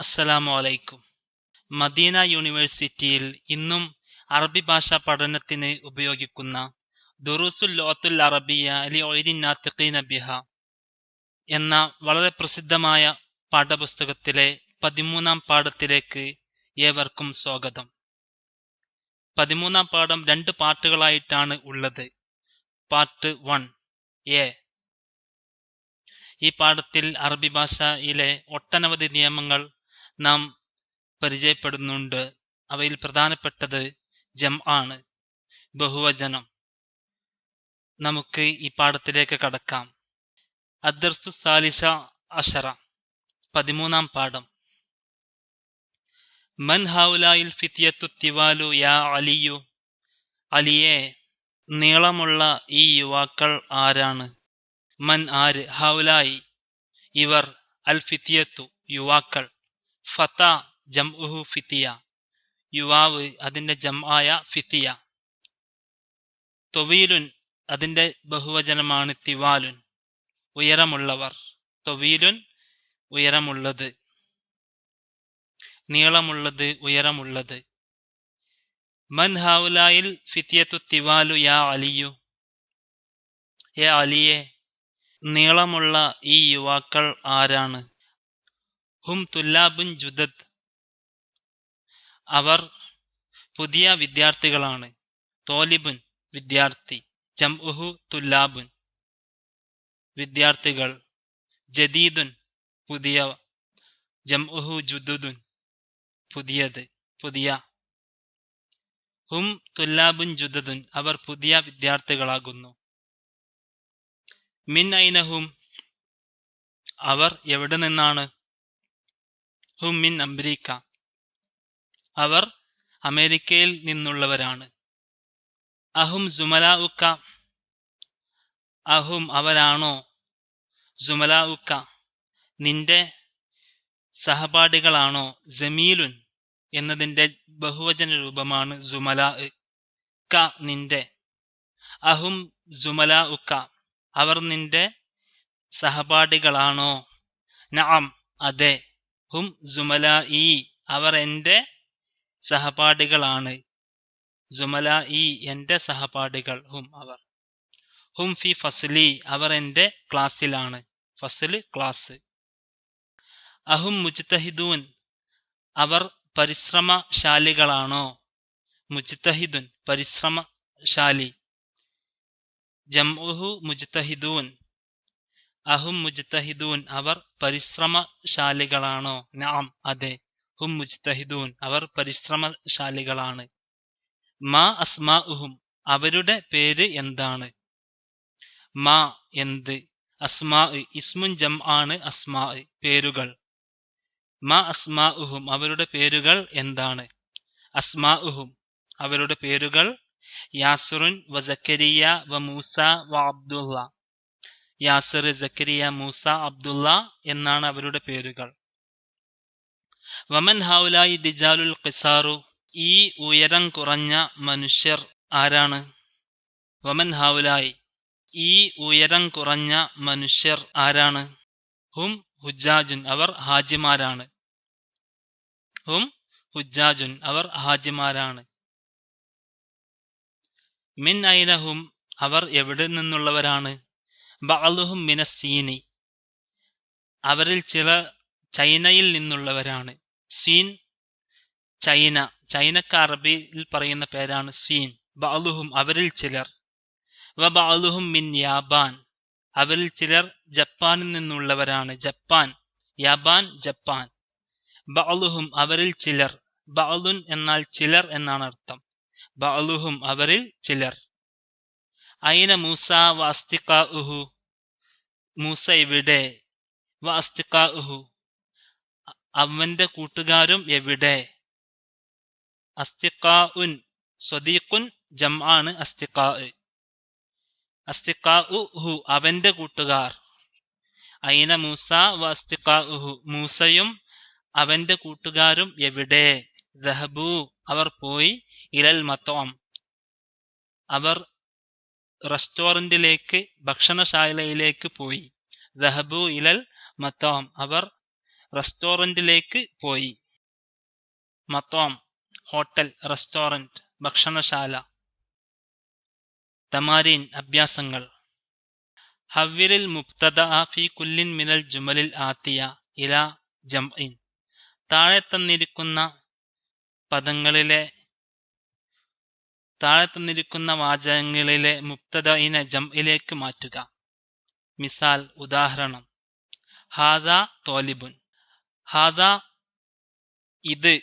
അസ്സലാമു അലൈക്കും. മദീന യൂണിവേഴ്സിറ്റിയിൽ ഇന്നും അറബി ഭാഷാ പഠനത്തിന് ഉപയോഗിക്കുന്ന ദുറൂസുൽ ലുഗത്തുൽ അറബിയ്യ ലിഗൈരി നാത്തിഖീന ബിഹ എന്ന വളരെ പ്രസിദ്ധമായ പാഠപുസ്തകത്തിലെ 13-ാം പാഠത്തിലേക്ക് ഏവർക്കും സ്വാഗതം. 13-ാം പാഠം 2 പാർട്ടുകളായിട്ടാണ് ഉള്ളത്. Part 1 A. ഈ പാഠത്തിൽ അറബി ഭാഷയിലെ ഒട്ടനവധി നിയമങ്ങൾ നാം പരിചയപ്പെടുന്നുണ്ട്. അവയിൽ പ്രധാനപ്പെട്ടത് ജംആണ്, ബഹുവചനം. നമുക്ക് ഈ പാഠത്തിലേക്ക് കടക്കാം. അദ്ദർസു സാലിസ അശറ, 13-ാം പാഠം. മൻ ഹൗലായിൽ ഫിത്യത്തു തിവാലു യാ അലിയു, അലിയെ നീളമുള്ള ഈ യുവാക്കൾ ആരാണ്? മൻ ആര്, ഹൗലായി ഇവർ, അൽ ഫിത്യത്തു യുവാക്കൾ, ഫത ജംഉഹു ഫിത്തിയ യുവാവ് അതിന്റെ ജംആയ ഫിത്തിയ, തൊവീലുൻ അതിന്റെ ബഹുവചനമാണ് തിവാലുൻ ഉയരമുള്ളവർ, തൊവീലുൻ ഉയരമുള്ളത്, നീളമുള്ളത്, ഉയരമുള്ളത്. മൻ ഹൗലായിൽ ഫിത്യത്തു തിവാലു യാ അലിയു, യേ അലിയെ നീളമുള്ള ഈ യുവാക്കൾ ആരാണ്? ഹും തുല്ലാബുൻ ജുദദ് അവർ പുതിയ വിദ്യാർത്ഥികളാണ്, തോലിബുൻ വിദ്യാർത്ഥി, ജംഉഹു തുല്ലാബുൻ വിദ്യാർത്ഥികൾ, ജദീദുൻ പുതിയ, ജംഉഹു ജുദുദുൻ പുതിയത്, പുതിയ. ഹും തുല്ലാബുൻ ജുദദുൻ അവർ പുതിയ വിദ്യാർത്ഥികളാകുന്നു. മിൻ ഐനഹും അവർ എവിടെ നിന്നാണ്? ഹും മിൻ അംരീക്ക അവർ അമേരിക്കയിൽ നിന്നുള്ളവരാണ്. അഹും സുമലാഉക്ക അഹും അവരാണോ, സുമലാഉക്ക നിന്റെ സഹപാഠികളാണോ, ജമീലുൻ എന്നതിന്റെ ബഹുവചന രൂപമാണ് സുമലാ, ക നിന്റെ, അഹും സുമലാഉക്ക അവർ നിന്റെ സഹപാഠികളാണോ? നഅം അതെ, ഹും സുമലാഇ അവർ എന്റെ സഹപാഠികളാണ്, സുമലാഇ എന്റെ സഹപാഠികൾ, ഹും അവർ. ഹും ഫി ഫസ്ലി അവർ എന്റെ ക്ലാസ്സിലാണ്, ഫസ്ല് ക്ലാസ്. അഹും മുജ്തഹിദൂൻ അവർ പരിശ്രമശാലികളാണോ, മുജ്തഹിദുൻ പരിശ്രമശാലി, ജംഉഹു മുജ്തഹിദൂൻ അഹും മുജ്തഹിദൂൻ അവർ പരിശ്രമശാലികളാണോ? നഅം അതെ, ഹും മുജ്തഹിദൂൻ അവർ പരിശ്രമശാലികളാണ്. മാ അസ്മാഉഹും അവരുടെ പേര് എന്താണ്? മാ എന്ത്, അസ്മാ ഇസ്മുൻ ജംആണ്, അസ്മാ പേരുകൾ. മാ അസ്മാഉഹും അവരുടെ പേരുകൾ എന്താണ്? അസ്മാഉഹും അവരുടെ പേരുകൾ യാസിറുൻ വ സക്കരിയ വ മൂസ വ അബ്ദുള്ള, യാസിർ, സക്കരിയ, മൂസ, അബ്ദുള്ള എന്നാണ് അവരുടെ പേരുകൾ. വമൻ ഹൗലായി ദിജാലുൽ ഖിസാറു ഈ ഉയരം കുറഞ്ഞ മനുഷ്യർ ആരാണ്? വമൻ ഹൗലായി ഈ ഉയരം കുറഞ്ഞ മനുഷ്യർ ആരാണ്? ഹും ഹുജ്ജാജുൻ അവർ ഹാജിമാരാണ്, ഹും ഹുജ്ജാജുൻ അവർ ഹാജിമാരാണ്. മിൻ ഐനഹും അവർ എവിടെ നിന്നുള്ളവരാണ്? ബഅലുഹും മിനസ്സീനി അവരിൽ ചിലർ ചൈനയിൽ നിന്നുള്ളവരാണ്. സീൻ ചൈന, ചൈനക്ക് അറബിയിൽ പറയുന്ന പേരാണ് സീൻ. ബഅലുഹും അവരിൽ ചിലർ. വ ബഅലുഹും മിൻ യാബാൻ അവരിൽ ചിലർ ജപ്പാനിൽ നിന്നുള്ളവരാണ്, ജപ്പാൻ, യാബാൻ ജപ്പാൻ. ബഅലുഹും അവരിൽ ചിലർ, ബഅലുൻ എന്നാൽ ചിലർ എന്നാണ് അർത്ഥം. ബഅലുഹും അവരിൽ ചിലർ. ഐന മൂസ വ അസ്തിഖാഉഹു മൂസ എവിടെ? വ അസ്തിഖാഉഹു അവന്റെ കൂട്ടുകാരും എവിടെ? അസ്തിഖാഉൻ സ്വദീഖുൻ ജംആണ് അസ്തിഖാ, അസ്തിഖാഉഹു അവന്റെ കൂട്ടുകാർ. ഐന മൂസ വ അസ്തിഖാഉഹു മൂസയും അവന്റെ കൂട്ടുകാരും എവിടെ? ദഹബു അവർ പോയി, ഇലൽ മത്അം അവർ റെസ്റ്റോറന്റിലേക്ക്, ഭക്ഷണശാലയിലേക്ക് പോയി. ദഹബു ഇലൽ മത്അം അവർ റെസ്റ്റോറന്റിലേക്ക് പോയി. മത്വാം ഹോട്ടൽ, റെസ്റ്റോറന്റ്, ഭക്ഷണശാല. തമാരീൻ അഭ്യാസങ്ങൾ. ഹവ്വിലിൽ മുബ്തദഅ ഫീ കുല്ലിൻ മിനൽ ജുമലിൽ ആത്തിയ ഇലാ ജംഇൻ. താഴെ തന്നിരിക്കുന്ന വാചകങ്ങളിലെ മുബ്തദഇനെ ജംഇലേക്ക് മാറ്റുക. മിസാൽ, ഉദാഹരണം: ഹാദാ തോലിബുൻ. ഹാദാ ഇത്,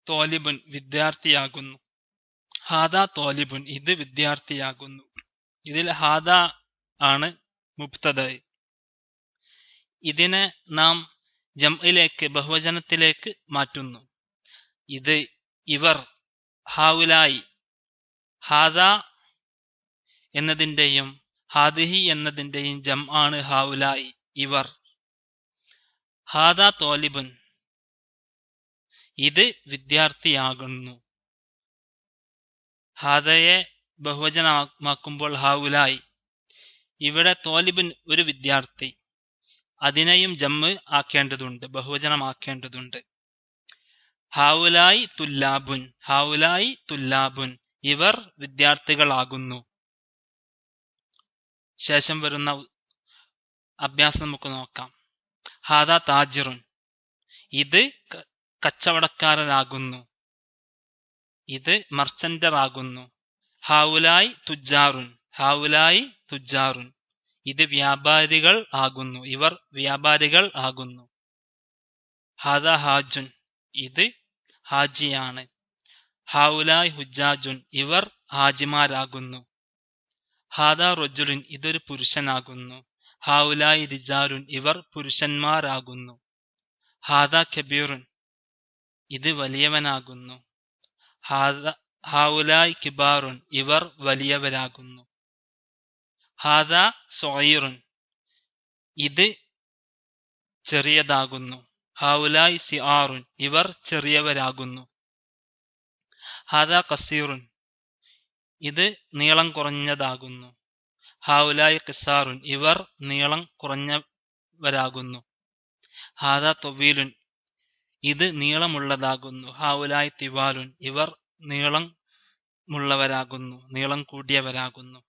തോലിബുൻ വിദ്യാർത്ഥിയാകുന്നു. ഹാദാ തോലിബുൻ ഇത് വിദ്യാർത്ഥിയാകുന്നു. ഇതിൽ ഹാദാ ആണ് മുബ്തദ. ഇതിനെ നാം ജംഇലേക്ക്, ബഹുവചനത്തിലേക്ക് മാറ്റുന്നു. ഇത്, ഇവർ. ഹാഉലായി, ഹാദാ എന്നതിന്റെയും ഹാദിഹി എന്നതിന്റെയും ജംആണ് ഹാഉലായി, ഇവർ. ഹാദാ തോലിബുൻ ഇത് വിദ്യാർത്ഥിയാകുന്നു. ഹാദയെ ബഹുവചനമാക്കുമ്പോൾ ഹാഉലായി. ഇവിടെ തോലിബുൻ ഒരു വിദ്യാർത്ഥി, അതിനെയും ജംഇ ആക്കേണ്ടതുണ്ട്, ബഹുവചനമാക്കേണ്ടതുണ്ട്. ഹാഉലായി തുല്ലാബുൻ. ഹാഉലായി തുല്ലാബുൻ ഇവർ വിദ്യാർത്ഥികളാകുന്നു. ശേഷം വരുന്ന അഭ്യാസം നമുക്ക് നോക്കാം. ഹാദാ താജിറുൻ ഇത് കച്ചവടക്കാരനാകുന്നു, ഇത് മർച്ചന്റർ ആകുന്നു. ഹാഉലായി തുജാറുൻ. ഹാഉലായി തുജാറുൻ ഇത് വ്യാപാരികൾ ആകുന്നു, ഇവർ വ്യാപാരികൾ ആകുന്നു. ഹാദാ ഹാജുൻ ഇത് ഹാജിയാണ്. ഹാഉലായി ഹുജാജുൻ ഇവർ ഹാജിമാരാകുന്നു. ഹാദാ റജുലുൻ ഇതൊരു പുരുഷനാകുന്നു. ഹാഉലായി റിജാലുൻ ഇവർ പുരുഷന്മാരാകുന്നു. ഹാദാ കബീറുൻ ഇത് വലിയവനാകുന്നു. ഹാഉലായി കിബാറുൻ ഇവർ വലിയവരാകുന്നു. ഹാദാ സഗീറുൻ ഇത് ചെറിയതാകുന്നു. ഹാഉലായി സിആറുൻ ഇവർ ചെറിയവരാകുന്നു. ഹാദാ ഖസീറുൻ ഇത് നീളം കുറഞ്ഞതാകുന്നു. ഹാഉലായി ഖിസാറുൻ ഇവർ നീളം കുറഞ്ഞവരാകുന്നു. ഹാദാ ത്വീലുൻ ഇത് നീളമുള്ളതാകുന്നു. ഹാഉലായി തിവാലുൻ ഇവർ നീളമുള്ളവരാകുന്നു, നീളം കൂടിയവരാകുന്നു,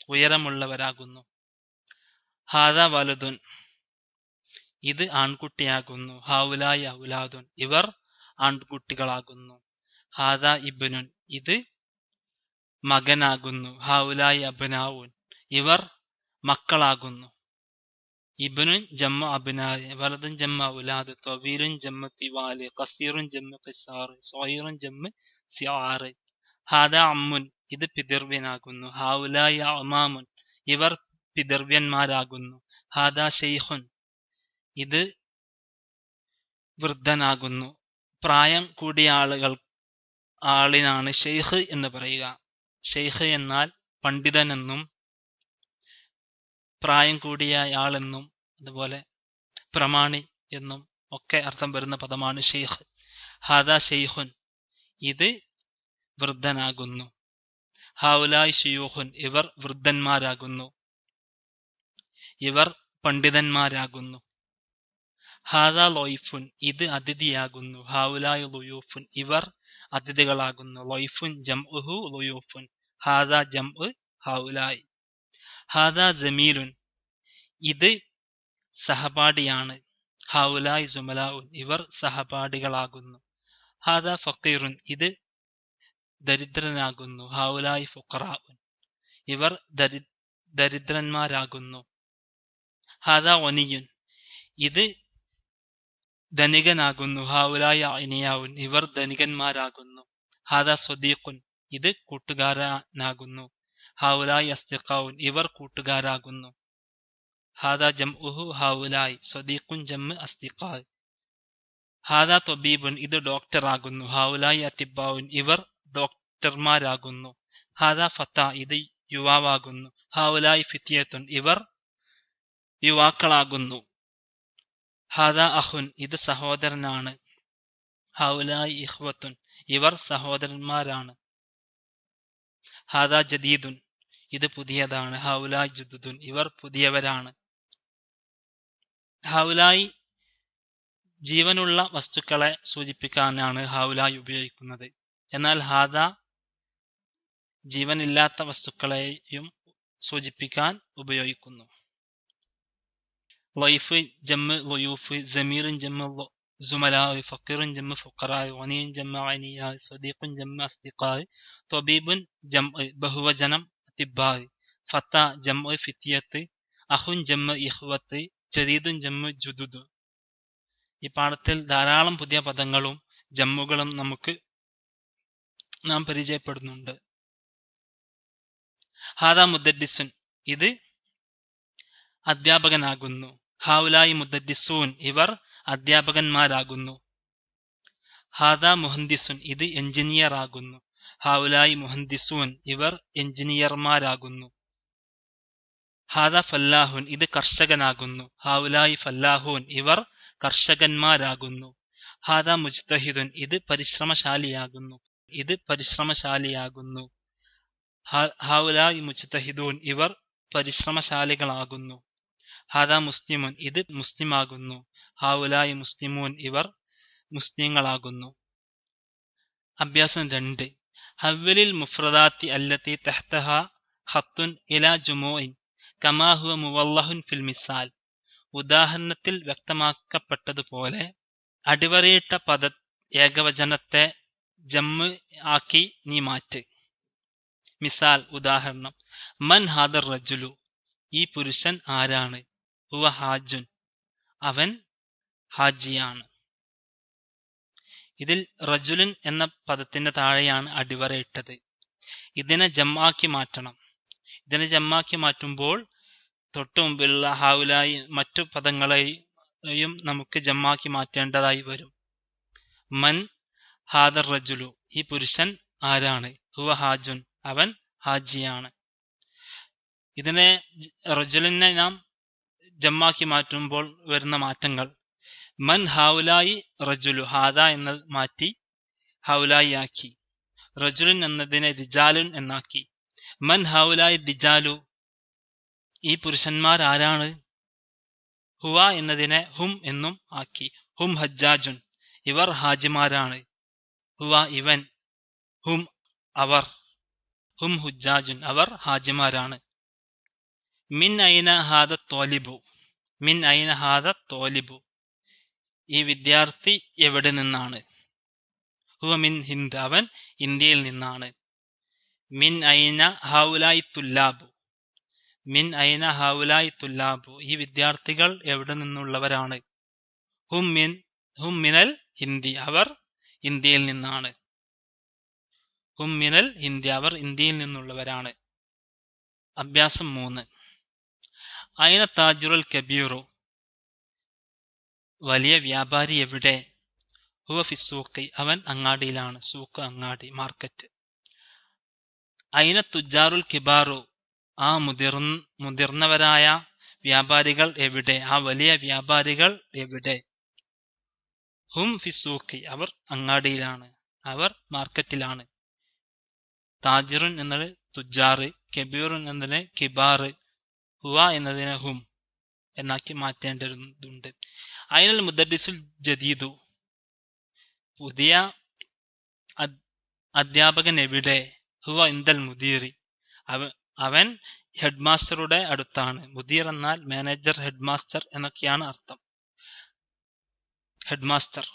ഉയരമുള്ളവരാകുന്നു. ഹാദാ വലതുൻ ഇത് ആൺകുട്ടിയാകുന്നു. ഹാഉലായി ഔലാദുൻ ഇവർ ആൺകുട്ടികളാകുന്നു. ഹാദാ ഇബ്നുൻ ഇത് മകനാകുന്നു. ഹാഉലായി അബ്നാഉൻ ഇവർ മക്കളാകുന്നു. ഇബ്നുൻ ജമ്മു അബ്നാഇ, വലതുൻ ജമ്മു ഔലാദ്, ത്വീലുൻ ജമ്മു തിവാല്, ഖസീറുൻ ജമ്മു ഖിസാറ്, സഗീറുൻ ജമ്മു സിആറ്. ഹാദാ അമ്മുൻ ഇത് പിതൃവ്യനാകുന്നു. ഹാഉലായി അമാമുൻ ഇവർ പിതൃവ്യന്മാരാകുന്നു. ഹാദാ ശൈഖുൻ ഇത് വൃദ്ധനാകുന്നു. പ്രായം കൂടിയ ആളിനാണ് ഷെയ്ഖ് എന്ന് പറയുക. ഷെയ്ഖ് എന്നാൽ പണ്ഡിതനെന്നും പ്രായം കൂടിയ ആളെന്നും അതുപോലെ പ്രമാണി എന്നും ഒക്കെ അർത്ഥം വരുന്ന പദമാണ് ഷെയ്ഖ്. ഹാദാ ഷെയ്ഖുൻ ഇത് വൃദ്ധനാകുന്നു. ഹാഉലായി ശുയൂഖുൻ ഇവർ വൃദ്ധന്മാരാകുന്നു, ഇവർ പണ്ഡിതന്മാരാകുന്നു. ഹാദാ ലൊയ്ഫുൻ ഇത് അതിഥിയാകുന്നു. ഹാഉലായി ളുയൂഫുൻ ഇവർ അതിഥികളാകുന്നു. ലൊയ്ഫുൻ ജംഉഹു ളുയൂഫുൻ. ഹാദാ ജംഉ ഹാഉലായി. ഹാദാ ജമീലുൻ ഇത് സഹപാഠിയാണ്. ഹാഉലായി സുമലാഉൻ ഇവർ സഹപാഠികളാകുന്നു. ഹാദാ ഫഖീറുൻ ഇത് ദരിദ്രനാകുന്നു. ഹാഉലായി ഫുഖറാഉൻ ഇവർ ദരിദ്രന്മാരാകുന്നു. ഹാദാ ഗനിയുൻ ഇത് ധനികനാകുന്നു. ഹാഉലായി അഗ്നിയാഉൻ ഇവർ ധനികന്മാരാകുന്നു. ഹാദാ സ്വദീഖുൻ ഇത് കൂട്ടുകാരനാകുന്നു. ഹാഉലായി അസ്തിഖാഉൻ ഇവർ കൂട്ടുകാരാകുന്നു. ഹാദാ ജംഉഹു ഹാഉലായി, സ്വദീഖുൻ ജംഉ അസ്തിഖാ. ഹാദാ ത്വബീബുൻ ഇത് ഡോക്ടറാകുന്നു. ഹാഉലായി അത്തിബാഉൻ ഇവർ ഡോക്ടർമാരാകുന്നു. ഹാദാ ഫത്താ ഇത് യുവാവാകുന്നു. ഹാഉലായി ഫിത്യത്തുൻ ഇവർ യുവാക്കളാകുന്നു. ഹാദാ അഖുൻ ഇത് സഹോദരനാണ്. ഹാഉലായി ഇഖ്വത്തുൻ ഇവർ സഹോദരന്മാരാണ്. ഹാദാ ജദീദുൻ ഇത് പുതിയതാണ്. ഹാഉലായി ജുദുദുൻ ഇവർ പുതിയവരാണ്. ഹൗലായി ജീവനുള്ള വസ്തുക്കളെ സൂചിപ്പിക്കാനാണ് ഹൗലായി ഉപയോഗിക്കുന്നത്. എന്നാൽ ഹാദ ജീവനില്ലാത്ത വസ്തുക്കളെയും സൂചിപ്പിക്കാൻ ഉപയോഗിക്കുന്നു. ലൈഫ് ജമ്മ് ലൊയൂഫ്, ജമീറുൻ ജമ്മ് സുമലാ, ഫക്കീറുൻ ജമ്മ് ഫുഖറാ, ഗനിയുൻ ജമ്മ് ഗനിയാ, സദീഖുൻ ജമ്മ് അസ്ദിഖാ, ത്വബീബുൻ ജമ്മ് ബഹുവചനം തിബ്ബാ, ഫത്ത ജമ്മ് ഫിത്യത്ത്, അഹുൻ ജമ്മ് ഇഖ്വത്ത്, ജദീദുൻ ജമ്മ് ജുദുദ്. ഈ പാഠത്തിൽ ധാരാളം പുതിയ പദങ്ങളും ജമ്മുകളും നാം പരിചയപ്പെടുന്നുണ്ട്. ഹാദാ മുദ്ദരിസുൻ, ഇത് അധ്യാപകനാകുന്നു. ഹൗലായി മുദ്ദരിസൂൻ, ഇവർ അധ്യാപകന്മാരാകുന്നു. ഹാദാ മുഹന്ദിസുൻ, ഇത് എഞ്ചിനീയർ ആകുന്നു. ഹൗലായി മുഹന്ദിസൂൻ, ഇവർ എഞ്ചിനീയർമാരാകുന്നു. ഹാദാ ഫല്ലാഹുൻ, ഇത് കർഷകനാകുന്നു. ഹൗലായി ഫല്ലാഹൂൻ, ഇവർ കർഷകന്മാരാകുന്നു. ഹാദാ മുജ്തഹിദുൻ, ഇത് പരിശ്രമശാലിയാകുന്നു. ഹൗലായി മുജ്തഹിദൂൻ, ഇവർ പരിശ്രമശാലികളാകുന്നു. ഹാദാ മുസ്ലിമുൻ, ഇത് മുസ്ലിമാകുന്നു. ഹൗലായി മുസ്ലിമൂൻ, ഇവർ മുസ്ലിങ്ങളാകുന്നു. അഭ്യാസം 2. ഹവ്വലിൽ മുഫ്രദാത്തി അല്ലത്തി തഹ്തഹ ഖത്തുൻ ഇലാ ജുമൂഇൻ കമാ ഹുവ മുവല്ലഹുൻ ഫിൽ മിസാൽ. ഉദാഹരണത്തിൽ വ്യക്തമാക്കപ്പെട്ടതുപോലെ അടിവരയിട്ട പദ ഏകവചനത്തെ ജമ്മ് ആക്കി നീ മാറ്റ്. മിസാൽ, ഉദാഹരണം: മൻ ഹാദർ റജുലു, ഈ പുരുഷൻ ആരാണ്? ഹുവ ഹാജുൻ, അവൻ ഹാജിയാണ്. ഇതിൽ റജുലുൻ എന്ന പദത്തിന്റെ താഴെയാണ് അടിവരയിട്ടത്. ഇതിനെ ജമ്മാക്കി മാറ്റണം. ഇതിനെ ജമ്മാക്കി മാറ്റുമ്പോൾ തൊട്ടു മുമ്പിലുള്ള ഹൗലായി മറ്റു പദങ്ങളെയും നമുക്ക് ജമ്മാക്കി മാറ്റേണ്ടതായി വരും. മൻ ഹാദർ റജുലു, ഈ പുരുഷൻ ആരാണ്? ഹുവ ഹാജുൻ, അവൻ ഹാജിയാണ്. ഇതിനെ റജുലിനെ നാം ജമ്മാക്കി മാറ്റുമ്പോൾ വരുന്ന മാറ്റങ്ങൾ: മൻ ഹൗലായി റജുലു, ഹാദ എന്നത് മാറ്റി ഹൗലായി ആക്കി. റജുലുൻ എന്നതിനെ റിജാലുൻ എന്നാക്കി. മൻ ഹൗലായി റിജാലു, ഈ പുരുഷന്മാർ ആരാണ്? ഹുവ എന്നതിനെ ഹും എന്നും ആക്കി. ഹും ഹജ്ജാജുൻ, ഇവർ ഹാജിമാരാണ്. ഹുവ ഇവൻ, ഹും അവർ, ഹും ഹുജ്ജാജുൻ, അവർ ഹാജിമാരാണ്. മിൻ ഐന ഹാദ ത്വാലിബു, മിൻ ഐന ഹാദ ത്വാലിബു, ഈ വിദ്യാർത്ഥി എവിടെ നിന്നാണ്? ഹുവ മിൻ ഹിന്ദ്, അവൻ ഇന്ത്യയിൽ നിന്നാണ്. മിൻ ഐന ഹൗലായി തുല്ലാബു, മിൻ ഐന ഹൗലായി തുല്ലാബു, ഈ വിദ്യാർത്ഥികൾ എവിടെ നിന്നുള്ളവരാണ്? ഹും മിനൽ ഹിന്ദി, അവർ ഇന്ത്യയിൽ നിന്നാണ്. ഹും മിനൽ ഹിന്ദി, അവർ ഇന്ത്യയിൽ നിന്നുള്ളവരാണ്. അഭ്യാസം 3. ഐന താജിറുൽ കബീറു, വലിയ വ്യാപാരി എവിടെ? ഹുവ ഫി സൂഖി, അവൻ അങ്ങാടിയിലാണ്. സൂഖ് അങ്ങാടി, മാർക്കറ്റ്. ഐന തുജാറുൽ കിബാറു, ആ മുതിർന്നവരായ വ്യാപാരികൾ എവിടെ? ആ വലിയ വ്യാപാരികൾ എവിടെ? ഹും ഫി സൂഖി, അവർ അങ്ങാടിയിലാണ്, അവർ മാർക്കറ്റിലാണ്. താജിറുൻ എന്നത് തുജാറ്, കബീറുൻ എന്നതിന് കിബാറ്, ഹുവ എന്നതിന് ഹും എന്നാക്കി മാറ്റേണ്ടതുണ്ട്. ഐനൽ മുദർരിസുൽ ജദീദു, പുതിയ അധ്യാപകൻ എവിടെ? ഹുവ ഇന്ദൽ മുദീറി, അവൻ ഹെഡ് മാസ്റ്ററുടെ അടുത്താണ്. മുദീർ എന്നാൽ മാനേജർ, ഹെഡ് മാസ്റ്റർ എന്നൊക്കെയാണ് അർത്ഥം. Head master.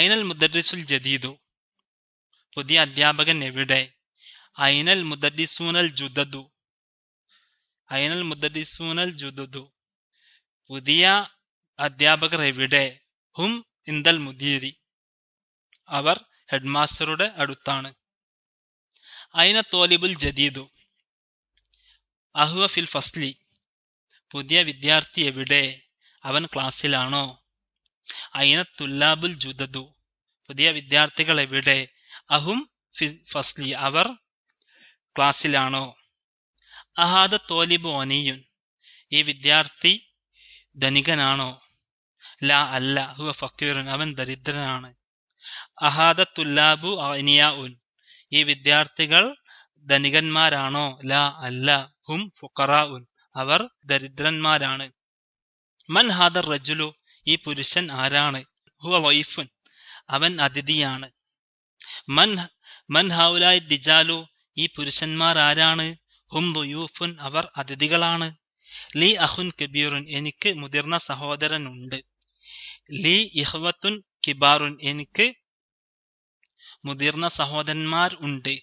ഐനൽ മുദർരിസുൽ ജദീദു, പുതിയ അധ്യാപകൻ എവിടെ? ഐനൽ മുദർരിസൂനൽ ജുദദു, ഐനൽ മുദർരിസൂനൽ ജുദദു, പുതിയ അധ്യാപകർ എവിടെ? ഹും ഇന്ദൽ മുദീരി, അവർ ഹെഡ് മാസ്റ്ററുടെ അടുത്താണ്. ഐന തോലിബുൽ ജദീദു, അഹുവ ഫിൽ ഫസ്ലി, പുതിയ വിദ്യാർത്ഥി എവിടെ? അവൻ ക്ലാസ്സിലാണോ? ഐന തുല്ലാബുൽ ജുദദു, പുതിയ വിദ്യാർത്ഥികൾ എവിടെ? അഹും ഫിൽ ഫസ്ലി, അവർ ക്ലാസ്സിലാണോ? അഹാദ തോലിബു അനിയുൻ, ഈ വിദ്യാർത്ഥി ധനികനാണോ? ലാ അല്ല, ഹുവ ഫക്കീറുൻ, അവൻ ദരിദ്രനാണ്. അഹാദ തുല്ലാബു അനിയാഉൻ, ഈ വിദ്യാർത്ഥികൾ ധനികന്മാരാണോ? ലാ അല്ല, ഹും ഫുഖറാഉൻ, അവർ ദരിദ്രന്മാരാണ്. മൻ ഹാദർ റജുലു, ഈ പുരുഷൻ ആരാണ്? ഹുവ വൈഫുൻ, അവൻ അതിഥിയാണ്. മൻ ഹൗലായി ദിജാലു, ഈ പുരുഷന്മാർ ആരാണ്? ഹും ദുയൂഫുൻ, അവർ അതിഥികളാണ്. ലീ അഹുൻ കബീറുൻ, എനിക്ക് മുതിർന്ന സഹോദരനുണ്ട്. ലീ ഇഹ്വത്തുൻ കിബാറുൻ, എനിക്ക് മുതിർന്ന സഹോദരന്മാർ ഉണ്ട്.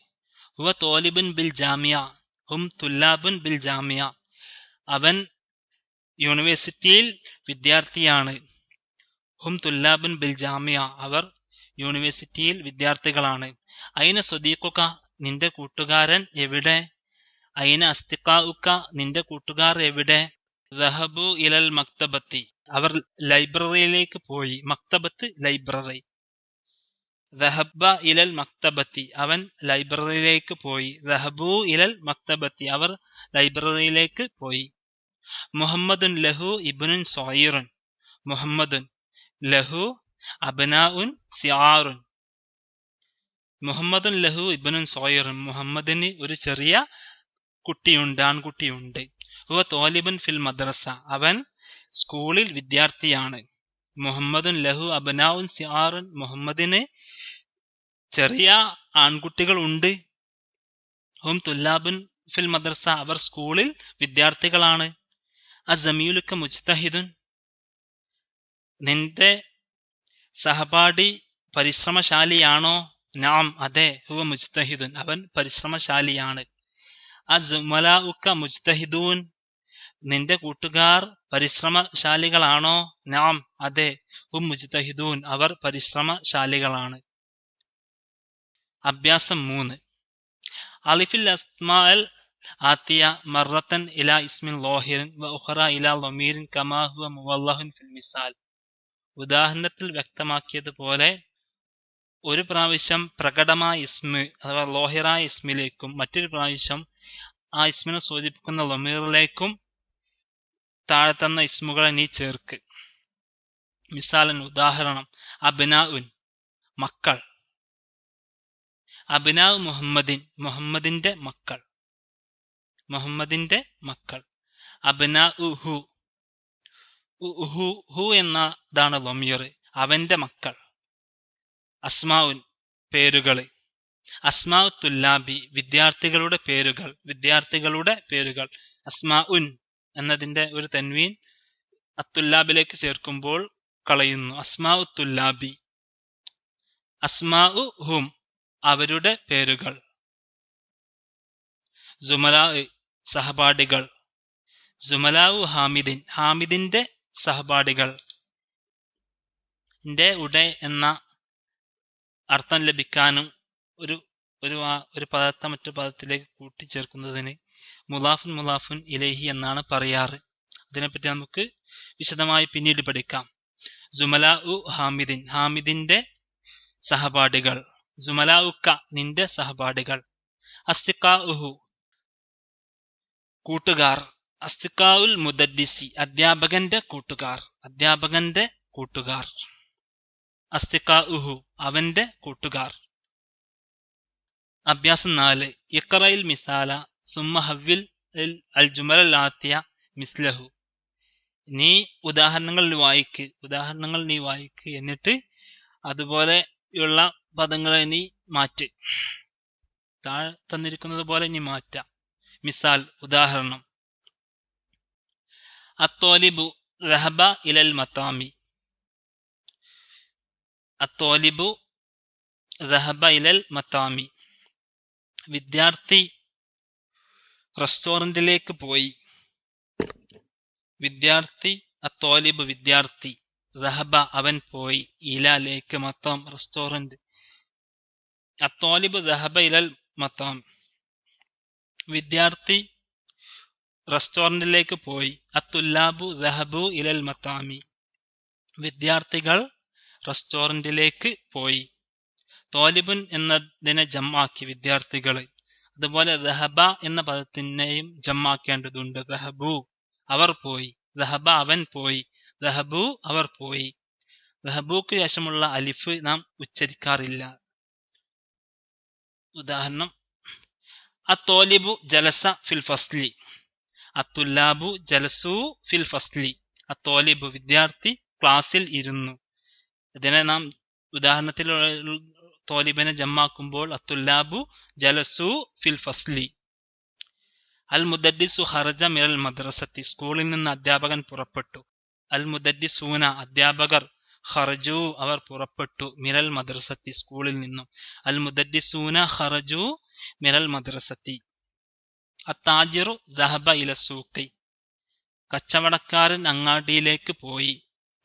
ഹുവ തോലിബുൻ ബിൽ ജാമിയ, ഹും തുല്ലാബുൻ ബിൽ ജാമിയ, അവൻ യൂണിവേഴ്സിറ്റിയിൽ വിദ്യാർത്ഥിയാണ്. ഹും തുല്ലാബുൻ ബിൽ ജാമിയ, അവർ യൂണിവേഴ്സിറ്റിയിൽ വിദ്യാർത്ഥികളാണ്. ഐന സ്വദീഖുക, നിന്റെ കൂട്ടുകാരൻ എവിടെ? ഐന അസ്തിഖാഉക, നിന്റെ കൂട്ടുകാർ എവിടെ? ദഹബു ഇലൽ മക്തബത്തി, അവർ ലൈബ്രറിയിലേക്ക് പോയി. മക്തബത്ത് ലൈബ്രറി. ദഹബ ഇലൽ മക്തബത്തി, അവൻ ലൈബ്രറിയിലേക്ക് പോയി. ദഹബു ഇലൽ മക്തബത്തി, അവർ ലൈബ്രറിയിലേക്ക് പോയി. മുഹമ്മദുൻ ലഹു ഇബ്നുൻ സഗീറുൻ, മുഹമ്മദുൻ ലഹു അബ്നാഉൻ സിആറുൻ, മുഹമ്മദുൻ ലഹു ഇബ്നുൻ സഗീറുൻ, മുഹമ്മദിന് ഒരു ചെറിയ കുട്ടിയുണ്ട്, ആൺകുട്ടിയുണ്ട്. ഹുവ തോലിബുൻ ഫിൽ മദ്രസ, അവൻ സ്കൂളിൽ വിദ്യാർത്ഥിയാണ്. മുഹമ്മദുൻ ലഹു അബ്നാഉൻ സിആറുൻ, മുഹമ്മദിന് ചെറിയ ആൺകുട്ടികൾ ഉണ്ട്. ഹും തുല്ലാബുൻ ഫിൽ മദ്രസ, അവർ സ്കൂളിൽ വിദ്യാർത്ഥികളാണ്. അസമീലുക മുജ്തഹിദുൻ, നിന്റെ സഹപാഠി പരിശ്രമശാലിയാണോ? നാം, അതെ. ഹുവ മുജ്തഹിദുൻ, അവൻ പരിശ്രമശാലിയാണ്. അസ്മലാഉക മുജ്തഹിദൂൻ, നിന്റെ കൂട്ടുകാർ പരിശ്രമശാലികളാണോ? നാം, അതെ. ഹും മുജ്തഹിദൂൻ, അവർ പരിശ്രമശാലികളാണ്. അഭ്യാസം 3. അലിഫിൽ അസ്മാഅൽ ആത്തിയ മറത്തൻ ഇലാ ഇസ്മിൻ ലോഹിറിൻ വ ഉഖറ ഇലാ ലമീറിൻ കമാ ഹുവ മുവല്ലഹുൻ ഫിൽ മിസാൽ. ഉദാഹരണത്തിൽ വ്യക്തമാക്കിയതുപോലെ ഒരു പ്രാവശ്യം പ്രകടമായ ഇസ്മ് അഥവാ ലോഹിറായ ഇസ്മിലേക്കും മറ്റൊരു പ്രാവശ്യം ആ ഇസ്മിനെ സൂചിപ്പിക്കുന്ന ലമീറിലേക്കും താഴെ തന്ന ഇസ്മുകളെ നീ ചേർക്ക്. മിസാലൻ, ഉദാഹരണം. അബ്നാഉൻ, മക്കൾ. അബ്നാഉ മുഹമ്മദിൻ, മുഹമ്മദിന്റെ മക്കൾ. മുഹമ്മദിന്റെ മക്കൾ. അബ്നാഉഹു, ഹു എന്നതാണ് ലമീർ, അവന്റെ മക്കൾ. അസ്മാഉൻ, പേരുകൾ. അസ്മാഉ തുല്ലാബി, വിദ്യാർത്ഥികളുടെ പേരുകൾ. വിദ്യാർത്ഥികളുടെ പേരുകൾ. അസ്മാഉൻ എന്നതിന്റെ ഒരു തൻവീൻ അത്തുല്ലാബിലേക്ക് ചേർക്കുമ്പോൾ കളയുന്നു. അസ്മാഉ തുല്ലാബി. അസ്മാഉ ഹും, അവരുടെ പേരുകൾ. സുമലാ, സഹപാഠികൾ. സുമലാഉ ഹാമിദിൻ, ഹാമിദിന്റെ സഹപാഠികൾ. ഉടെ എന്ന അർത്ഥം ലഭിക്കാനും ഒരു പദത്തെ മറ്റു പദത്തിലേക്ക് കൂട്ടിച്ചേർക്കുന്നതിന് മുലാഫുൻ മുലാഫുൻ ഇലൈഹി എന്നാണ് പറയാറ്. അതിനെപ്പറ്റി നമുക്ക് വിശദമായി പിന്നീട് പഠിക്കാം. സുമലാഉ ഹാമിദിൻ, ഹാമിദിന്റെ സഹപാഠികൾ. സുമലാഉക്ക, നിന്റെ സഹപാഠികൾ. അസ്തിഖാഉഹു, കൂട്ടുകാർ. അസ്തിഖാഉൽ മുദദ്ദിസി, അധ്യാപകന്റെ കൂട്ടുകാർ. അധ്യാപകന്റെ കൂട്ടുകാർ. അസ്തിഖാഉഹു, അവന്റെ കൂട്ടുകാർ. അഭ്യാസം 4. ഇഖ്റയിൽ മിസാല സുമ്മ ഹവ്വിൽ അൽ ജുമൽ ആത്തിയ മിസ്ലഹു. നീ ഉദാഹരണങ്ങൾ നീ വായിക്ക്, എന്നിട്ട് അതുപോലെയുള്ള പദങ്ങളെ നീ മാറ്റ്. താഴെ തന്നിരിക്കുന്നത് പോലെ നീ മാറ്റാം. മിസാൽ, ഉദാഹരണം. അത്തോലിബു റഹബ ഇലൽ മത്താമി. അത്തോലിബു റഹബ ഇലൽ മത്താമി, വിദ്യാർത്ഥി റെസ്റ്റോറന്റിലേക്ക് പോയി. വിദ്യാർത്ഥി. അത്തോലിബ്, വിദ്യാർത്ഥി. റഹബ, അവൻ പോയി. ഇലയിലേക്ക്, മത്താം, റെസ്റ്റോറന്റ്. അത്തോലിബ് റഹബ ഇലൽ മത്താം, വിദ്യാർത്ഥി റെസ്റ്റോറന്റിലേക്ക് പോയി. അത്തുല്ലാബു റഹബു ഇലൽ മത്താമി, വിദ്യാർത്ഥികൾ റെസ്റ്റോറന്റിലേക്ക് പോയി. തോലിബുൻ എന്നതിനെ ജമ്മാക്കി, വിദ്യാർത്ഥികൾ. അതുപോലെ റഹബ എന്ന പദത്തിനെയും ജമ്മാക്കേണ്ടതുണ്ട്. റഹബു, അവർ പോയി. റഹബ, അവൻ പോയി. റഹബു, അവർ പോയി. റഹബുക്ക് ശേഷമുള്ള അലിഫ് നാം ഉച്ചരിക്കാറില്ല. ഉദാഹരണം. അത്തോലിബു ജലസ ഫിൽ ഫസ്ലി. അത്തുല്ലാബു ജലസു ഫിൽ ഫസ്ലി, അത്തോലിബ് വിദ്യാർത്ഥി ക്ലാസ്സിൽ ഇരുന്നു. ഇതിനെ നാം ഉദാഹരണത്തിൽ തോലിബിനെ ജമ്മാക്കുമ്പോൾ അത്തുല്ലാബു ജലസു ഫിൽ ഫസ്ലി. അൽ മുദദ്ദിസു ഖറജ മിനൽ മദ്രസത്തി സ്കൂളിൽ നിന്ന് അധ്യാപകൻ പുറപ്പെട്ടു. അൽ മുദദ്ദിസൂന അധ്യാപകർ ഖറജു അവർ പുറപ്പെട്ടു മിനൽ മദ്രസത്തി സ്കൂളിൽ നിന്നും. അൽ മുദദ്ദിസൂന ഖറജു മിനൽ മദ്രസത്തി. അത്താജിറു ദഹബ ഇല സൂഖി കച്ചവടക്കാരൻ അങ്ങാടിയിലേക്ക് പോയി.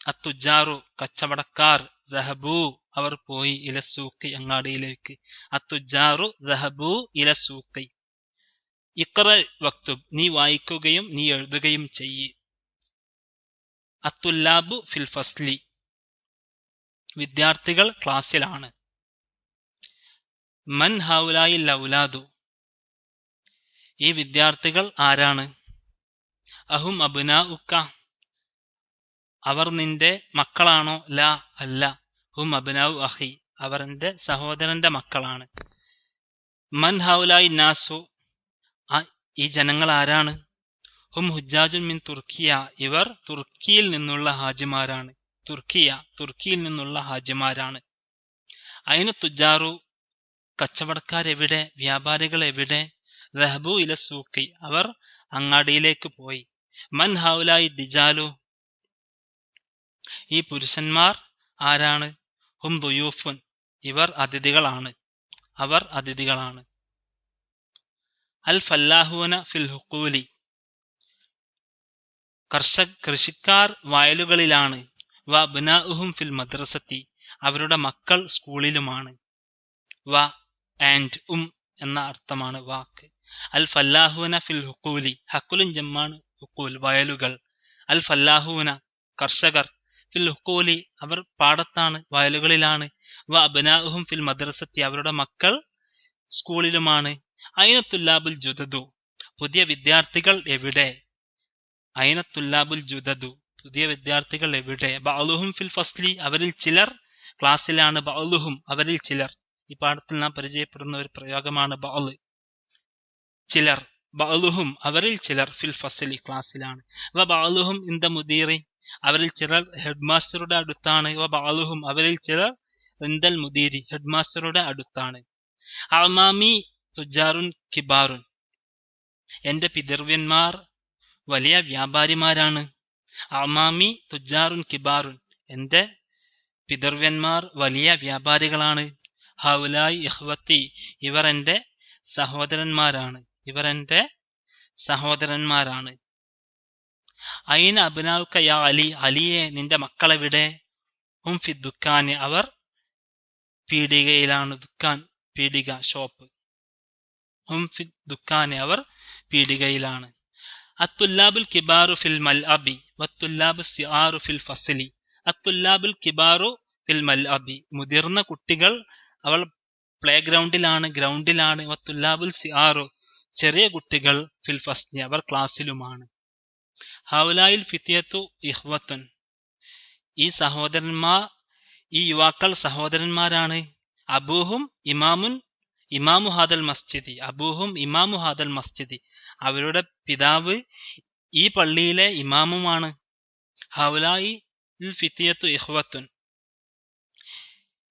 അത്തുജാറു കച്ചവടക്കാർ ദഹബു അവർ പോയി ഇല സൂഖി അങ്ങാടിയിലേക്ക്. അത്തുജാറു ദഹബു ഇല സൂഖി. ഇഖ്റ വക്തുബ് നീ വായിക്കുകയും നീ എഴുതുകയും ചെയ്യ്. അത്തുല്ലാബു ഫിൽ ഫസ്ലി വിദ്യാർത്ഥികൾ ക്ലാസ്സിലാണ്. മൻ ഹൗലായി ലൗലാദു ഈ വിദ്യാർത്ഥികൾ ആരാണ്? അഹും അബ്നാഉക അവർ നിന്റെ മക്കളാണോ? ലാ അല്ല. ഹും അബ്നാഉ അഖി അവർ എന്റെ സഹോദരന്റെ മക്കളാണ്. മൻ ഹൗലായി നാസു ഈ ജനങ്ങൾ ആരാണ്? ഹും ഹുജ്ജാജുൻ മിൻ തുർക്കിയ ഇവർ തുർക്കിയിൽ നിന്നുള്ള ഹാജിമാരാണ്. തുർക്കിയിൽ നിന്നുള്ള ഹാജിമാരാണ്. അയിന തുജാറു കച്ചവടക്കാരെവിടെ? വ്യാപാരികൾ എവിടെ? ദഹബു ഇല സൂഖി അവർ അങ്ങാടിയിലേക്ക് പോയി. മൻ ഹൗലായി ദിജാലു ഈ പുരുഷന്മാർ ആരാണ്? ഹും ദുയൂഫുൻ ഇവർ അതിഥികളാണ്. അവർ അതിഥികളാണ്. അൽ ഫല്ലാഹൂന ഫിൽ ഹുഖൂലി കൃഷിക്കാർ വയലുകളിലാണ്. വ അബ്നാഉഹും ഫിൽ മദ്രസത്തി അവരുടെ മക്കൾ സ്കൂളിലുമാണ്. വ ആൻഡ് എന്ന അർത്ഥമാണ് വാക്ക്. അൽ ഫല്ലാഹൂന ഫിൽ ഹുഖൂലി ഹക്കുലുൻ ജമ്മാണ് ഹുഖൂൽ വയലുകൾ. അൽ ഫല്ലാഹൂന കർഷകർ ഫിൽ ഹുഖൂലി അവർ പാടത്താണ് വയലുകളിലാണ്. വ അബ്നാഉഹും ഫിൽ മദ്രസത്തി അവരുടെ മക്കൾ സ്കൂളിലുമാണ്. അയിനത്തുല്ലാബുൽ ജുദദു പുതിയ വിദ്യാർത്ഥികൾ എവിടെ? അയിനത്തുല്ലാബുൽ ജുദദു പുതിയ വിദ്യാർത്ഥികൾ എവിടെ? ബഅലുഹും ഫിൽ ഫസ്ലി അവരിൽ ചിലർ ക്ലാസ്സിലാണ്. ബഅലുഹും അവരിൽ ചിലർ ഈ പാഠത്തിൽ നാം പരിചയപ്പെടുന്ന ഒരു പ്രയോഗമാണ് ബഅല് ചിലർ. ബഅലുഹും അവരിൽ ചിലർ ഫിൽ ഫസ്ലി ക്ലാസ്സിലാണ്. വ ബഅലുഹും ഇൻദ മുദീറി അവരിൽ ചിലർ ഹെഡ് മാസ്റ്ററുടെ അടുത്താണ്. വ ബഅലുഹും അവരിൽ ചിലർ ഇൻദൽ മുദീരി ഹെഡ് മാസ്റ്ററുടെ അടുത്താണ്. അമാമി തുജാറുൻ കിബാറുൻ എന്റെ പിതൃവ്യന്മാർ വലിയ വ്യാപാരിമാരാണ്. അമാമി തുജാറുൻ കിബാറുൻ എന്റെ പിതൃവ്യന്മാർ വലിയ വ്യാപാരികളാണ്. ഹൗലായി ഇഖ്വത്തി ഇവർ എന്റെ സഹോദരന്മാരാണ്. അയിന അബ്നാഉക യാ അലി അലിയെ നിന്റെ മക്കളെവിടെ? ഹും ഫി ദുക്കാനി അവർ പീടികയിലാണ്. ദുക്കാൻ പീടിക ഷോപ്പ്. ഹും ഫി ദുക്കാനി അവർ പീടികയിലാണ്. അത്തുല്ലാബുൽ കിബാറു ഫിൽ മൽഅബി വത്തുല്ലാബു സിആറു ഫിൽ ഫസ്ലി. അത്തുല്ലാബുൽ കിബാറു ഫിൽ മൽഅബി മുതിർന്ന കുട്ടികൾ അവൾ പ്ലേ ഗ്രൗണ്ടിലാണ്. വത്തുല്ലാബുൽ സിആറു ചെറിയ കുട്ടികൾ ഫിൽ ഫസ്ലി അവർ ക്ലാസ്സിലുമാണ്. ഹൗലായിൽ ഫിത്യത്തു ഇഖ്വത്തുൻ ഈ യുവാക്കൾ സഹോദരന്മാരാണ്. അബൂഹും ഇമാമു ഹാദൽ മസ്ജിദി അവരുടെ പിതാവ് ഈ പള്ളിയിലെ ഇമാമുമാണ്. ഹൗലായി ഫിത്യത്തു ഇഖ്വത്തുൻ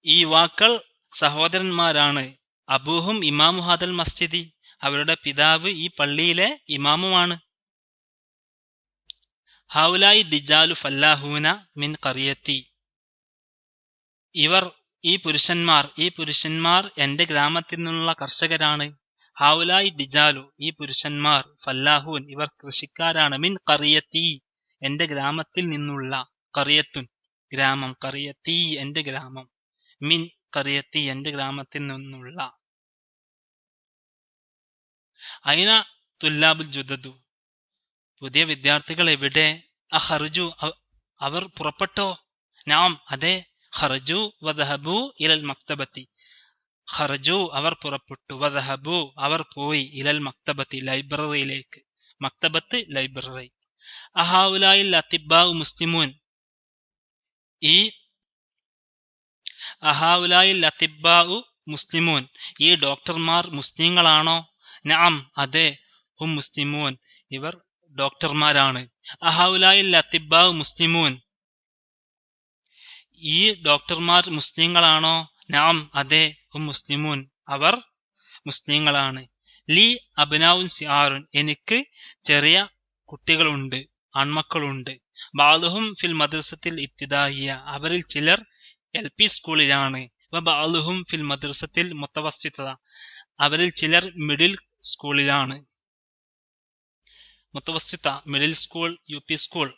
ഈ യുവാക്കൾ സഹോദരന്മാരാണ്. അബൂഹും ഇമാമു ഹാദൽ മസ്ജിദി അവരുടെ പിതാവ് ഈ പള്ളിയിലെ ഇമാമുമാണ്. ഹൗലായി ദിജാലു ഫല്ലാഹൂന മിൻ ഖറിയത്തി ഈ പുരുഷന്മാർ എന്റെ ഗ്രാമത്തിൽ നിന്നുള്ള കർഷകരാണ്. ഹൗലായി ദിജാലു ഈ പുരുഷന്മാർ ഫല്ലാഹൂൻ ഇവർ കൃഷിക്കാരാണ്. മിൻ ഖറിയത്തി എന്റെ ഗ്രാമത്തിൽ നിന്നുള്ള. ഖറിയത്തുൻ ഗ്രാമം. ഖറിയത്തി എന്റെ ഗ്രാമം. മിൻ ഖറിയത്തി എന്റെ ഗ്രാമത്തിൽ നിന്നുള്ള. അയിന തുല്ലാബുൽ ജുദദു പുതിയ വിദ്യാർത്ഥികൾ എവിടെ? അഖർജു അവർ പുറപ്പെട്ടോ? നാം അതെ. ഖറജു വദഹബു ഇലൽ മക്തബത്തി ഖറജു അവർ പുറപ്പെട്ടു. വദഹബു അവർ പോയി. ഇലൽ മക്തബത്തി ലൈബ്രറിയിലേക്ക്. മക്തബത്ത് ലൈബ്രറി. അഹൗലായിൽ അത്തിബാഉ മുസ്ലിമൂൻ ഈ ഡോക്ടർമാർ മുസ്ലിങ്ങളാണോ? നഅം അതെ. ഹും മുസ്ലിമൂൻ ഇവർ ഡോക്ടർമാരാണ്. അഹൗലായിൽ അത്തിബാ മുസ്ലിമൂൻ, ഈ ഡോക്ടർമാർ മുസ്ലിങ്ങളാണോ? നാം, അതെ, ഹും മുസ്ലിമൂൻ, അവർ മുസ്ലിങ്ങളാണ്. ലീ അബ്നാഉൻ സിആറുൻ, എനിക്ക് ചെറിയ കുട്ടികളുണ്ട്, ആൺമക്കളുണ്ട്. ബഅ്ലുഹും ഫിൽ മദ്രസത്തിൽ ഇബ്തിദായിയ, അവരിൽ ചിലർ LP സ്കൂളിലാണ്. വബഅ്ലുഹും ഫിൽ മദ്രസത്തിൽ മുത്തവസ്സിത, അവരിൽ ചിലർ മിഡിൽ സ്കൂളിലാണ്. മുത്തവസ്സിത മിഡിൽ സ്കൂൾ, UP സ്കൂൾ.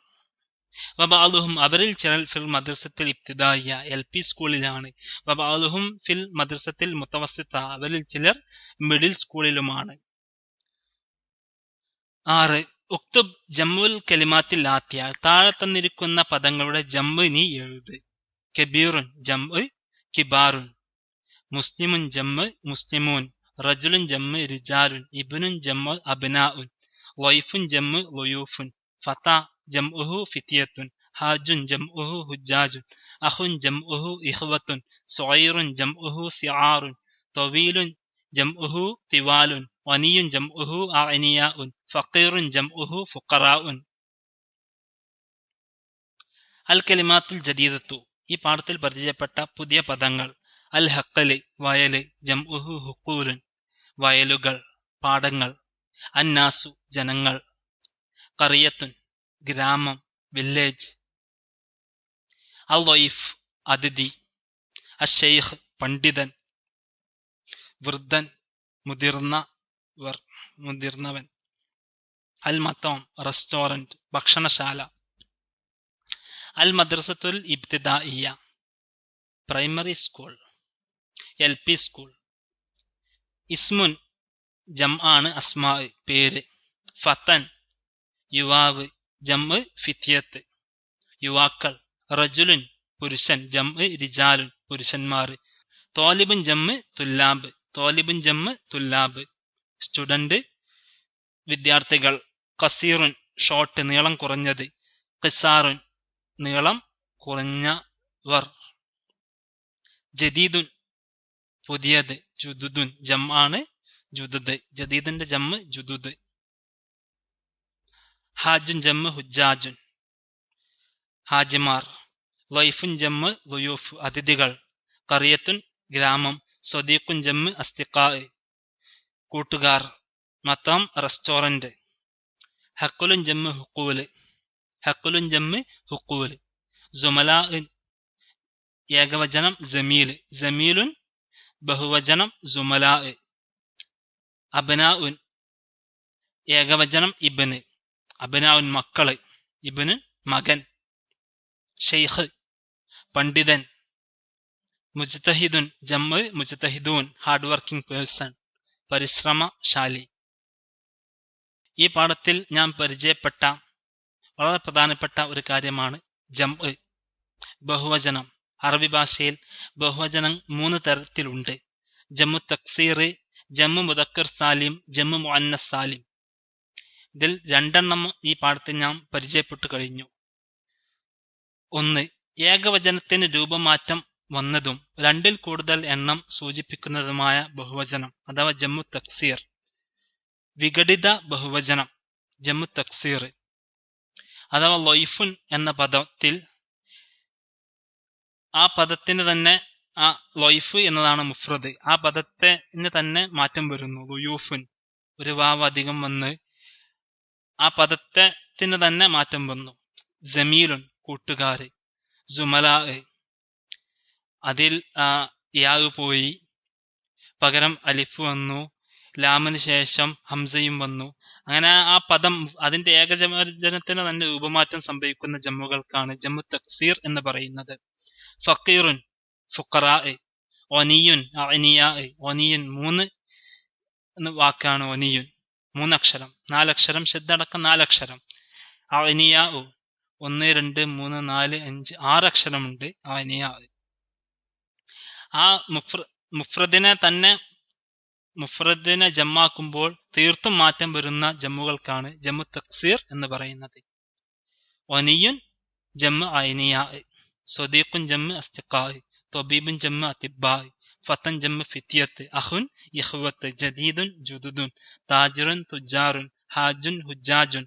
വബഅ്ലുഹും അവരിൽ ചിലർ ഫിൽ മദ്രസത്തിൽ ഇബ്തിദായിയ, LP സ്കൂളിലാണ്. വബഅ്ലുഹും ഫിൽ മദ്രസത്തിൽ മുത്തവസ്സിത, അവരിൽ ചിലർ മിഡിൽ സ്കൂളിലുമാണ്. 6. ഉക്തുബ് ജമ്മുൽ കലിമാത്തിൽ ആത്തിയ, താഴെ തന്നിരിക്കുന്ന പദങ്ങളുടെ ജമ്മ് നീ എഴുത്. കബീറുൻ ജമ്മ് കിബാറുൻ, മുസ്ലിമുൻ ജമ്മ് മുസ്ലിമൂൻ, റജുലുൻ ജമ്മ് റിജാലുൻ, ഇബ്നുൻ ജമ്മ് അബ്നാഉൻ, വൈഫുൻ ജമ്മ് ളുയൂഫുൻ, ഫത ജംഉഹു ഫിതിയത്തുൻ, ഹാജുൻ ജംഉഹു ഹുജാജുൻ, അഖുൻ ജംഉഹു ഇഖ്വത്തുൻ, സുഗൈറുൻ ജംഉഹു സിആറുൻ, തവീലുൻ ജംഉഹു തിവാലുൻ, വനിയുൻ ജംഉഹു അഅനിയാഉൻ, ഫഖീറുൻ ജംഉഹു ഫുഖറാഉൻ. അൽ കലിമാത്തുൽ ജദീദത്തു, ഈ പാഠത്തിൽ പരിചയപ്പെട്ട പുതിയ പദങ്ങൾ. അൽ ഹഖല് വയല്, ജംഉഹു ഹുഖൂലുൻ, വയലുകൾ, പാടങ്ങൾ. അന്നാസു ജനങ്ങൾ. ഖറിയത്തുൻ ഗ്രാമം, വില്ലേജ്. അൽ ളൈഫ് അതിഥി. അശ്ശൈഖ് പണ്ഡിതൻ, വൃദ്ധൻ മുതിർന്നവൻ. അൽ മത്താം റെസ്റ്റോറന്റ്, ഭക്ഷണശാല. അൽ Madrasathul ഇബ്തിദായിയ primary school, LP school. ഇസ്മുൻ ജംആണ് അസ്മാ പേര്. ഫതൻ യുവാവ്, ജംഅ് ഫിത്യത്ത് യുവാക്കൾ. റജുലുൻ പുരുഷൻ, ജംഅ് റിജാലുൻ പുരുഷന്മാർ. തോലിബുൻ ജംഅ് തുല്ലാബ്, തോലിബുൻ ജംഅ് തുല്ലാബ് സ്റ്റുഡന്റ് വിദ്യാർത്ഥികൾ. ഖസീറുൻ ഷോർട്ട് നീളം കുറഞ്ഞത്. ഖിസാറുൻ നീളം കുറഞ്ഞവർ. ജദീദുൻ പുതിയത്. ജുദുദുൻ ജംആണ് ജുദുദ്, ജദീദിന്റെ ജംഅ് ജുദുദ്. ഹാജുൻ ജംഅ് ഹുജാജുൻ ഹാജിമാർ. ലൈഫുൻ ജംഅ് ളുയൂഫ് അതിഥികൾ. ഖറിയത്തുൻ ഗ്രാമം. സ്വദീഖുൻ ജംഅ് അസ്തിഖാ കൂട്ടുകാർ. മത്താം റെസ്റ്റോറന്റ്. ഹഖലുൻ ജംഅ് ഹുഖൂല്, ഹഖലുൻ ജംഅ് ഹുഖൂല്. സുമലാ ഏകവചനം ജമീല്, ജമീലുൻ ബഹുവചനം സുമലാ. അബ്നാഉൻ ഏകവചനം ഇബ്ന്, അബ്നാഉൻ മക്കള്, ഇബ്ന് മകൻ. ഷെയ്ഖ് പണ്ഡിതൻ. മുജ്തഹിദുൻ ജംഅ് മുജ്തഹിദൂൻ ഹാർഡ് വർക്കിംഗ് പേഴ്സൺ, പരിശ്രമശാലി. ഈ പാഠത്തിൽ ഞാൻ പരിചയപ്പെട്ട വളരെ പ്രധാനപ്പെട്ട ഒരു കാര്യമാണ് ജംഅ്, ബഹുവചനം. അറബി ഭാഷയിൽ ബഹുവചനം 3 തരത്തിലുണ്ട്. ജമ്മു തക്സീർ, ജമ്മു മുദക്കർ സാലിം, ജമ്മു മുഅന്നസ് സാലിം. ഇതിൽ 2 ഈ പാഠത്തിൽ ഞാൻ പരിചയപ്പെട്ടു കഴിഞ്ഞു. 1. ഏകവചനത്തിന് രൂപമാറ്റം വന്നതും 2ൽ കൂടുതൽ എണ്ണം സൂചിപ്പിക്കുന്നതുമായ ബഹുവചനം അഥവാ ജമ്മു തക്സീർ. വിഘടിത ബഹുവചനം ജമ്മു തക്സീർ അഥവാ ലൈഫുൻ എന്ന പദത്തിൽ ആ പദത്തിന് തന്നെ ആ ലൈഫ് എന്നതാണ് മുഫ്രദ്, ആ പദത്തിന് തന്നെ മാറ്റം വരുന്നു. ളുയൂഫുൻ ഒരു വാവ് അധികം വന്ന് ആ പദത്തിന് തന്നെ മാറ്റം വന്നു. ജമീലുൻ കൂട്ടുകാര്. സുമലാ അതിൽ യാവ് പോയി, പകരം അലിഫ് വന്നു. ലാമിന് ശേഷം ഹംസയും വന്നു. അങ്ങനെ ആ പദം അതിന്റെ ഏകവചനത്തിന് തന്നെ രൂപമാറ്റം സംഭവിക്കുന്ന ജമ്മുകൾക്കാണ് ജമ്മു തക്സീർ എന്ന് പറയുന്നത്. ഫക്കീറുൻ ഫുഖറാ, ഒനിയുൻ അഅനിയാ, ഒനിയുൻ 3 വാക്കാണ്. ഒനിയുൻ 3 അക്ഷരം, 4 അക്ഷരം ശബ്ദടക്കം 4 അക്ഷരം. അഅനിയാ 1 2 3 4 5 6 അക്ഷരമുണ്ട്. അഅനിയാ ആ മുഫ്രദിനെ ജമ്മാക്കുമ്പോൾ തീർത്തും മാറ്റം വരുന്ന ജമ്മുകൾക്കാണ് ജമ്മു തക്സീർ എന്ന് പറയുന്നത്. ഒനിയുൻ ജമ്മു അഅനിയാ, സ്വദീഖുൻ ജമ്മു അസ്തിഖാ, ത്വബീബുൻ ജമ്മു അതിബ്ബാ, ഫതൻ ജമ്മു ഫിത്യത്ത്, അഖുൻ ഇഖ്വത്ത്, ജദീദുൻ ജുദുദുൻ, താജിറുൻ തുജാറുൻ, ഹാജുൻ ഹുജാജുൻ,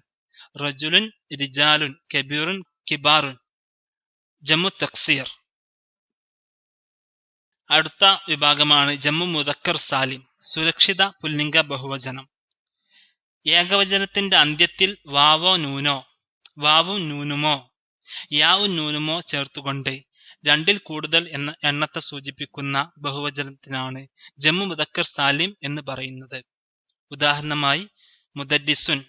റജുലുൻ റിജാലുൻ കബീറുൻ കിബാറുൻ ജമ്മു തക്സീർ. അടുത്ത വിഭാഗമാണ് ജമ്മു മുദക്കർ സാലിം, സുരക്ഷിത പുല്ലിംഗ ബഹുവചനം. ഏകവചനത്തിന്റെ അന്ത്യത്തിൽ വാവും നൂനുമോ യാവും നൂനുമോ ചേർത്തുകൊണ്ട് രണ്ടിൽ കൂടുതൽ എന്ന എണ്ണത്തെ സൂചിപ്പിക്കുന്ന ബഹുവചനത്തിനാണ് ജമ്മു മുദക്കർ സാലിം എന്ന് പറയുന്നത്. ഉദാഹരണമായി മുദദ്ദിസുൻ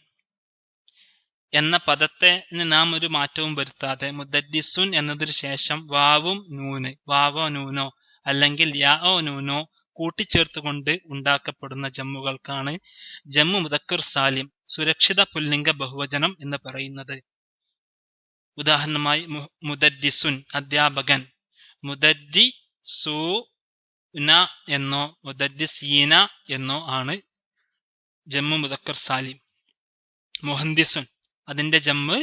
എന്ന പദത്തിന് നാം ഒരു മാറ്റവും വരുത്താതെ മുദദ്ദിസുൻ എന്നതിനു ശേഷം വാവോ നൂനോ അല്ലെങ്കിൽ യാഓ നൂനോ കൂട്ടിച്ചേർത്തുകൊണ്ട് ഉണ്ടാക്കപ്പെടുന്ന ജമ്മുകൾക്കാണ് ജമ്മു മുദക്കർ സാലിം, സുരക്ഷിത പുല്ലിംഗ ബഹുവചനം എന്ന് പറയുന്നത്. ഉദാഹരണമായി മുദദ്ദിസുൻ അധ്യാപകൻ, മുദദ്ദിസൂന എന്നോ മുദദ്ദിസീന എന്നോ ആണ് ജമ്മു മുദക്കർ സാലിം. മുഹന്ദിസുൻ അതിന്റെ ജമ്മ്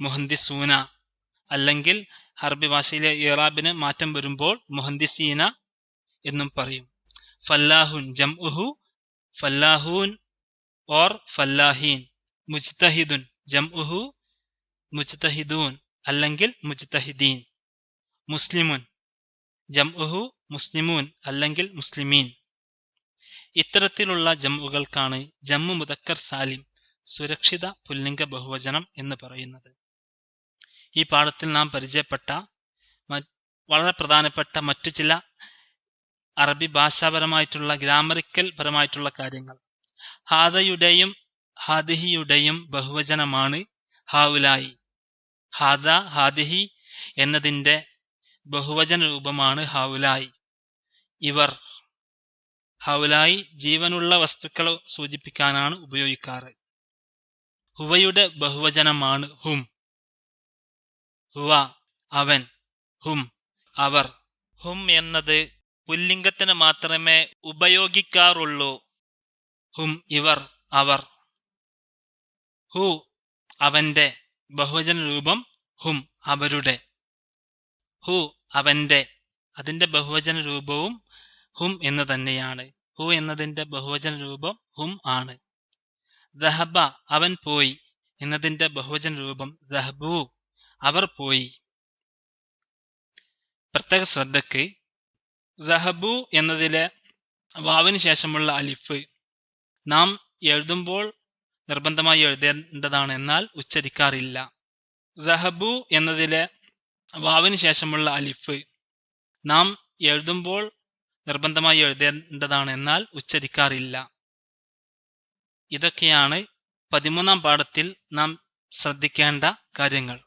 മുഹന്ദിസൂന, അല്ലെങ്കിൽ അറബി ഭാഷയിലെ ഇറാബിന് മാറ്റം വരുമ്പോൾ മുഹന്ദിസീന എന്നും പറയും. ഫല്ലാഹുൻ ജംഉഹു ഫല്ലാഹൂൻ ഓർ ഫല്ലാഹീൻ. മുജ്തഹിദുൻ ജംഉഹു മുജ്തഹിദൂൻ അല്ലെങ്കിൽ മുജ്തഹിദീൻ. മുസ്ലിമുൻ ജംഉഹു മുസ്ലിമൂൻ അല്ലെങ്കിൽ മുസ്ലിമീൻ. ഇത്തരത്തിലുള്ള ജമ്മുകൾക്കാണ് ജമ്മു മുദക്കർ സാലിം, സുരക്ഷിത പുല്ലിംഗ ബഹുവചനം എന്ന് പറയുന്നത്. ഈ പാഠത്തിൽ നാം പരിചയപ്പെട്ട വളരെ പ്രധാനപ്പെട്ട മറ്റു ചില അറബി ഭാഷാപരമായിട്ടുള്ള ഗ്രാമറിക്കൽ പരമായിട്ടുള്ള കാര്യങ്ങൾ. ഹാദയുടെയും ഹാദിഹിയുടെയും ബഹുവചനമാണ് ഹാവുലായി. ഹാദ ഹാദിഹി എന്നതിന്റെ ബഹുവചന രൂപമാണ് ഹാവുലായി, ഇവർ. ഹൗലായി ജീവനുള്ള വസ്തുക്കളെ സൂചിപ്പിക്കാനാണ് ഉപയോഗിക്കാറ്. ഹുവയുടെ ബഹുവചനമാണ് ഹും. ഹുവ അവൻ, ഹും അവർ. ഹും എന്നത് പുല്ലിംഗത്തിന് മാത്രമേ ഉപയോഗിക്കാറുള്ളൂ. ഹും ഇവർ, അവർ. ഹു അവന്റെ ബഹുവചന രൂപം ഹും അവരുടെ. ഹു അവന്റെ, അതിന്റെ ബഹുവചന രൂപവും ഹും എന്ന് തന്നെയാണ്. ഹു എന്നതിന്റെ ബഹുവചന രൂപം ഹും ആണ്. ദഹബ അവൻ പോയി എന്നതിന്റെ ബഹുവചന രൂപം ദഹബു അവർ പോയി. പ്രത്യേക ശ്രദ്ധയ്ക്ക്, ദഹബു എന്നതിലെ വാവിന് ശേഷമുള്ള അലിഫ് നാം എഴുതുമ്പോൾ നിർബന്ധമായി എഴുതേണ്ടതാണ്, എന്നാൽ ഉച്ചരിക്കാറില്ല. ദഹബു എന്നതിലെ വാവിന് ശേഷമുള്ള അലിഫ് നാം എഴുതുമ്പോൾ നിർബന്ധമായി എഴുതേണ്ടതാണ്, എന്നാൽ ഉച്ചരിക്കാറില്ല. ഇതൊക്കെയാണ് 13ാം പാഠത്തിൽ നാം ശ്രദ്ധിക്കേണ്ട കാര്യങ്ങൾ.